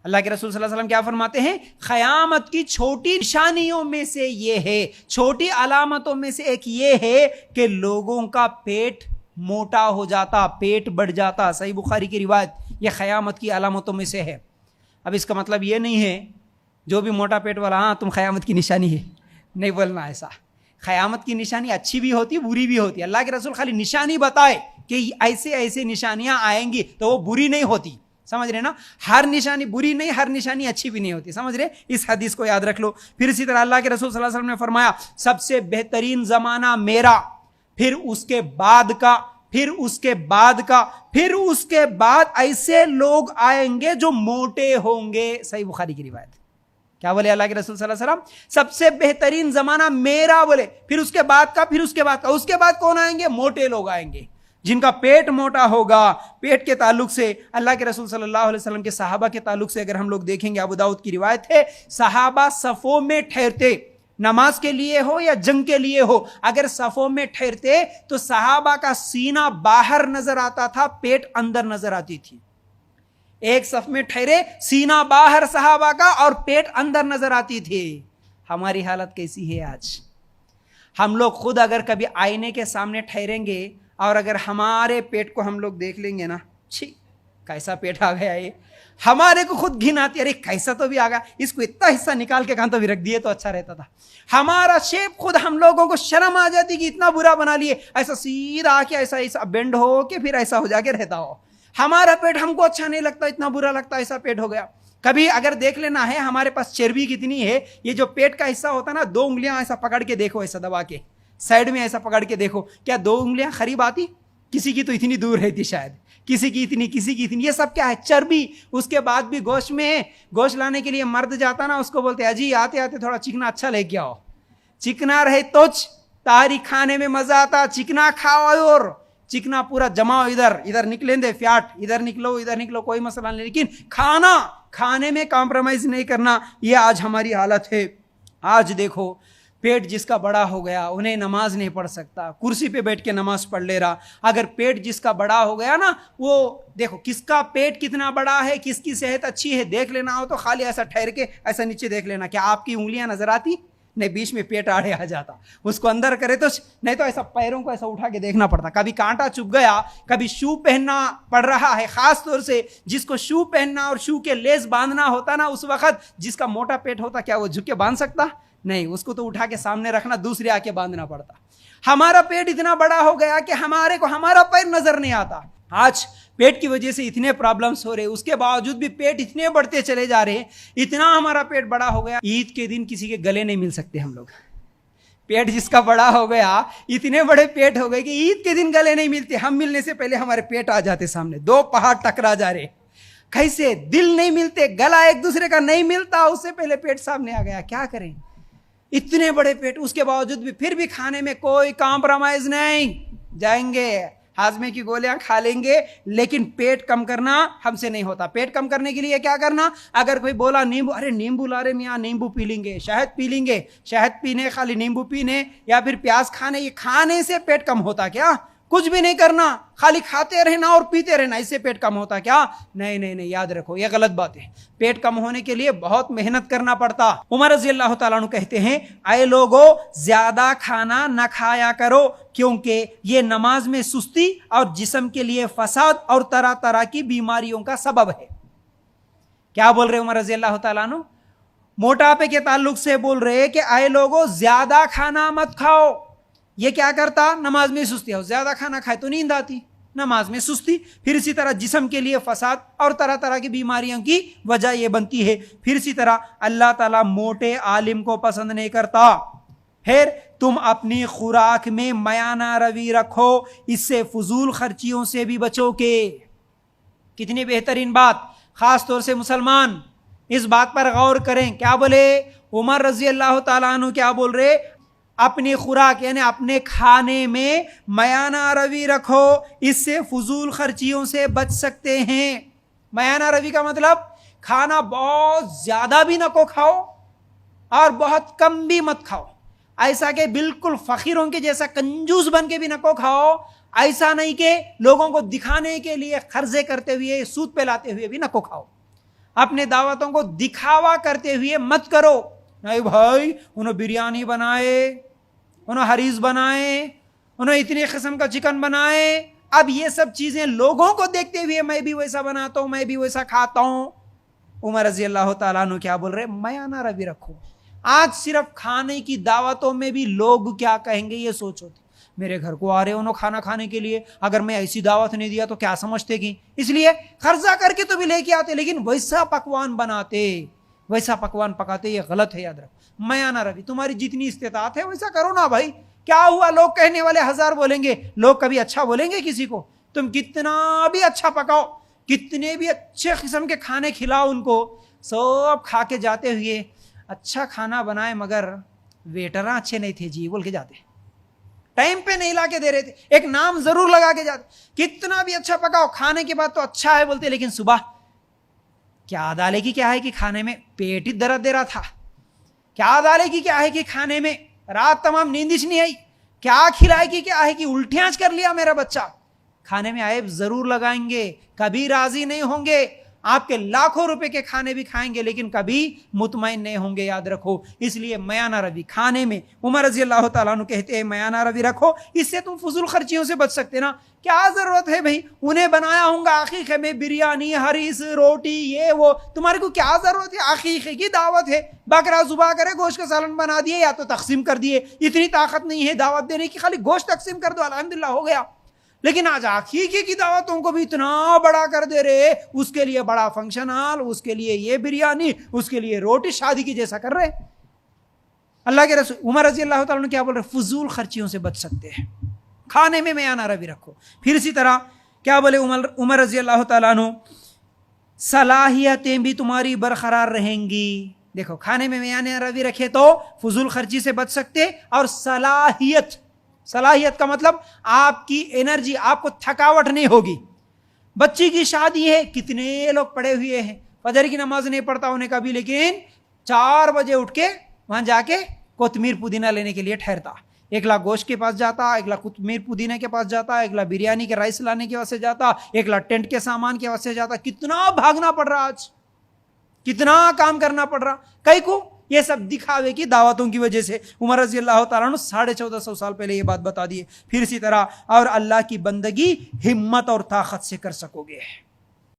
अल्लाह के रसूल सल्लल्लाहु अलैहि वसल्लम क्या फरमाते हैं, क़यामत की छोटी निशानियों में से ये है, छोटी अलामतों में से एक ये है कि लोगों का पेट मोटा हो जाता, पेट बढ़ जाता। सही बुखारी की रिवायत, ये क़यामत की अलामतों में से है। अब इसका मतलब ये नहीं है जो भी मोटा पेट वाला, हाँ तुम क़यामत की निशानी है, नहीं बोलना ऐसा। क़यामत की निशानी अच्छी भी होती है, बुरी भी होती है। अल्लाह के रसूल खाली निशानी बताए कि ऐसे ऐसे निशानियां आएंगी, तो वो बुरी नहीं होती, समझ रहे ना। हर निशानी बुरी नहीं, हर निशानी अच्छी भी नहीं होती, समझ रहे। इस हदीस को याद रख लो। फिर इसी तरह अल्लाह के रसूल सल्लल्लाहु अलैहि वसल्लम ने फरमाया, सबसे बेहतरीन जमाना मेरा, फिर उसके बाद का, फिर उसके बाद का, फिर उसके बाद ऐसे लोग आएंगे जो मोटे होंगे। सही बुखारी की रिवायत। क्या बोले अल्लाह के रसूल सल्लल्लाहु अलैहि वसल्लम, सबसे बेहतरीन जमाना मेरा बोले, फिर उसके बाद का, फिर उसके बाद का। उसके बाद कौन आएंगे? मोटे लोग आएंगे, जिनका पेट मोटा होगा। पेट के ताल्लुक से अल्लाह के रसूल सल्लल्लाहु अलैहि वसल्लम के सहाबा के ताल्लुक से अगर हम लोग देखेंगे, अबू दाऊद की रिवायत है, सहाबा सफ़ों में ठहरते, नमाज के लिए हो या जंग के लिए हो, अगर सफ़ों में ठहरते तो सहाबा का सीना बाहर नजर आता था, पेट अंदर नजर आती थी। एक सफ में ठहरे, सीना बाहर सहाबा का और पेट अंदर नजर आती थी। हमारी हालत कैसी है आज? हम लोग खुद अगर कभी आईने के सामने ठहरेंगे और अगर हमारे पेट को हम लोग देख लेंगे ना, छी कैसा पेट आ गया ये, हमारे को खुद घिन आती है, अरे कैसा तो भी आ गया, इसको इतना हिस्सा निकाल के कहां तो भी रख दिए तो अच्छा रहता था। हमारा शेप खुद हम लोगों को शर्म आ जाती कि इतना बुरा बना लिए, ऐसा सीधा आके ऐसा ऐसा बेंड हो के फिर ऐसा हो जाके रहता हो। हमारा पेट हमको अच्छा नहीं लगता, इतना बुरा लगता, ऐसा पेट हो गया। कभी अगर देख लेना है हमारे पास चर्बी कितनी है, ये जो पेट का हिस्सा होता है ना, 2 उंगलियां ऐसा पकड़ के देखो, ऐसा दबा के साइड में ऐसा पकड़ के देखो, क्या 2 उंगलियां करीब आती? किसी की तो इतनी दूर रहती शायद, किसी की इतनी, किसी की इतनी। ये सब क्या है? चर्बी। उसके बाद भी गोश्त में है। गोश्त लाने के लिए मर्द जाता ना, उसको बोलते अजी आते आते थोड़ा चिकना अच्छा लेके आओ। चिकना रहे तो तारी खाने में मजा आता, चिकना खाओ और चिकना पूरा जमाओ, इधर इधर निकलें दे फ्याट, इधर निकलो, कोई मसला नहीं, लेकिन खाने में कॉम्प्रोमाइज नहीं करना। ये आज हमारी हालत है। आज देखो पेट जिसका बड़ा हो गया, उन्हें नमाज नहीं पढ़ सकता, कुर्सी पे बैठ के नमाज पढ़ ले रहा। अगर पेट जिसका बड़ा हो गया ना, वो देखो किसका पेट कितना बड़ा है, किसकी सेहत अच्छी है, देख लेना हो तो खाली ऐसा ठहर के ऐसा नीचे देख लेना, क्या आपकी उंगलियां नजर आती? नहीं, बीच में पेट आड़े आ जाता। उसको अंदर करे तो नहीं, तो ऐसा पैरों को ऐसा उठा के देखना पड़ता। कभी कांटा चुभ गया, कभी शू पहनना पड़ रहा है, खास तौर से जिसको शू पहनना और शू के लेस बांधना होता ना, उस वक्त जिसका मोटा पेट होता, क्या वो झुक के बांध सकता? नहीं, उसको तो उठा के सामने रखना, दूसरे आके बांधना पड़ता। हमारा पेट इतना बड़ा हो गया कि हमारे को हमारा पैर नजर नहीं आता। आज पेट की वजह से इतने प्रॉब्लम्स हो रहे, उसके बावजूद भी पेट इतने बढ़ते चले जा रहे, इतना हमारा पेट बड़ा हो गया, ईद के दिन किसी के गले नहीं मिल सकते हम लोग। पेट जिसका बड़ा हो गया, इतने बड़े पेट हो गए कि ईद के दिन गले नहीं मिलते। हम मिलने से पहले हमारे पेट आ जाते सामने, 2 पहाड़ टकरा जा रहे। कैसे? दिल नहीं मिलते, गला एक दूसरे का नहीं मिलता, उससे पहले पेट सामने आ गया। क्या करें? इतने बड़े पेट, उसके बावजूद भी फिर भी खाने में कोई कॉम्प्रोमाइज नहीं। जाएंगे हाजमे की गोलियां खा लेंगे, लेकिन पेट कम करना हमसे नहीं होता। पेट कम करने के लिए क्या करना? अगर कोई बोला नींबू, अरे नींबू ला रहे मियाँ, नींबू पी लेंगे, शहद पी लेंगे, शहद पीने खाली नींबू पीने या फिर प्याज खाने, ये खाने से पेट कम होता क्या? कुछ भी नहीं करना, खाली खाते रहना और पीते रहना, इससे पेट कम होता क्या? नहीं नहीं नहीं, याद रखो ये गलत बात है। पेट कम होने के लिए बहुत मेहनत करना पड़ता। उमर रजी अल्लाह तआला अन्हु कहते हैं, आए लोगों ज्यादा खाना न खाया करो, क्योंकि ये नमाज में सुस्ती और जिस्म के लिए फसाद और तरह तरह की बीमारियों का सबब है। क्या बोल रहे उमर रजी अल्लाह तआला अन्हु? मोटापे के ताल्लुक से बोल रहे कि आए लोगों ज्यादा खाना मत खाओ। ये क्या करता? नमाज में सुस्ती हो, ज्यादा खाना खाए तो नींद आती, नमाज में सुस्ती। फिर इसी तरह जिस्म के लिए फसाद और तरह तरह की बीमारियों की वजह यह बनती है। फिर इसी तरह अल्लाह ताला मोटे आलिम को पसंद नहीं करता। फिर तुम अपनी खुराक में मयाना रवि रखो, इससे फजूल खर्चियों से भी बचोगे। कितनी बेहतरीन बात। खास तौर से मुसलमान इस बात पर गौर करें। क्या बोले उमर रजी अल्लाह तआला अन्हु? क्या बोल रहे? अपनी खुराक यानी अपने खाने में मयाना रवि रखो, इससे फजूल खर्चियों से बच सकते हैं। मयाना रवि का मतलब खाना बहुत ज्यादा भी न को खाओ और बहुत कम भी मत खाओ। ऐसा कि बिल्कुल फकीरों के जैसा कंजूस बन के भी न को खाओ, ऐसा नहीं कि लोगों को दिखाने के लिए खर्चे करते हुए, सूद पे लाते हुए भी न को खाओ। अपने दावतों को दिखावा करते हुए मत करो। नहीं भाई उन्होंने बिरयानी बनाए, उन्होंने हरीज बनाए, उन्होंने इतनी किस्म का चिकन बनाए। अब ये सब चीजें लोगों को देखते हुए मैं भी वैसा बनाता हूं, मैं भी वैसा खाता हूं। उमर रजी अल्लाह तआला अन्हु क्या बोल रहे, मयाना रवि रखो। आज सिर्फ खाने की दावतों में भी लोग क्या कहेंगे ये सोचो। मेरे घर को आ रहे उन्होंने खाना खाने के लिए, अगर मैं ऐसी दावत नहीं दिया तो क्या समझते कि, इसलिए खर्चा करके तो भी लेके आते लेकिन वैसा पकवान बनाते, वैसा पकवान पकाते। ये गलत है, याद रखो। मयाना रवि, तुम्हारी जितनी इस्तेताअत है वैसा करो ना भाई। क्या हुआ, लोग कहने वाले हजार बोलेंगे, लोग कभी अच्छा बोलेंगे किसी को? तुम कितना भी अच्छा पकाओ, कितने भी अच्छे किस्म के खाने खिलाओ उनको, सब खा के जाते हुए अच्छा खाना बनाए मगर वेटर अच्छे नहीं थे जी बोल के जाते, टाइम पे नहीं ला के दे रहे थे, एक नाम जरूर लगा के जाते। कितना भी अच्छा पकाओ, खाने के बाद तो अच्छा है बोलते, लेकिन सुबह क्या डाले की क्या है कि खाने में पेट ही दर्द दे रहा था, क्या डाले की क्या है कि खाने में रात तमाम नींद ही नहीं आई, क्या खिलाए की क्या है कि उल्टियां कर लिया मेरा बच्चा। खाने में आयब जरूर लगाएंगे, कभी राजी नहीं होंगे। आपके लाखों रुपए के खाने भी खाएंगे लेकिन कभी मुतमईन नहीं होंगे, याद रखो। इसलिए मयाना रवि खाने में, उमर रजी अल्लाह तआला अन्हु कहते हैं मयाना रवि रखो, इससे तुम फजूल खर्चियों से बच सकते ना। क्या जरूरत है भाई, उन्हें बनाया होगा आकीक़े में बिरयानी, हरीस, रोटी, ये वो, तुम्हारे को क्या जरूरत है? आकीक़े की दावत है, बकरा जुबा करे, गोश्त का सालन बना दिए या तो तकसीम कर दिए। इतनी ताकत नहीं है दावत देने की, खाली गोश्त तकसीम कर दो, अल्हम्दुलिल्लाह हो गया। लेकिन आज आकीक़े की दावतों को भी इतना बड़ा कर दे रहे, उसके लिए बड़ा फंक्शन हॉल, उसके लिए ये बिरयानी, उसके लिए रोटी, शादी की जैसा कर रहे। अल्लाह के रसूल उमर रजी अल्लाह तआला क्या बोल रहे, फजूल खर्चियों से बच सकते हैं, खाने में मयाना रवि रखो। फिर इसी तरह क्या बोले उमर रजी अल्लाह तआला अन्हु, सलाहियतें भी तुम्हारी बरकरार रहेंगी। देखो खाने में मयाना रवि रखे तो फजूल खर्ची से बच सकते, और सलाहियत का मतलब आपकी एनर्जी, आपको थकावट नहीं होगी। बच्ची की शादी है, कितने लोग पड़े हुए हैं, फजर की नमाज नहीं पढ़ता उन्हें कभी, लेकिन 4 बजे उठ के वहां जाके कोतमीर पुदीना लेने के लिए ठहरता। एक लाख गोश्त के पास जाता, एक लाख कोतमीर पुदीना के पास जाता, एक लाख बिरयानी के राइस लाने के वास्ते जाता, एक लाख टेंट के सामान के वास्ते जाता। कितना भागना पड़ रहा, आज कितना काम करना पड़ रहा, कई को ये सब दिखावे की दावतों की वजह से। उमर रजी अल्लाह तआला अन्हु 1450 साल पहले ये बात बता दिए। फिर इसी तरह और अल्लाह की बंदगी हिम्मत और ताकत से कर सकोगे।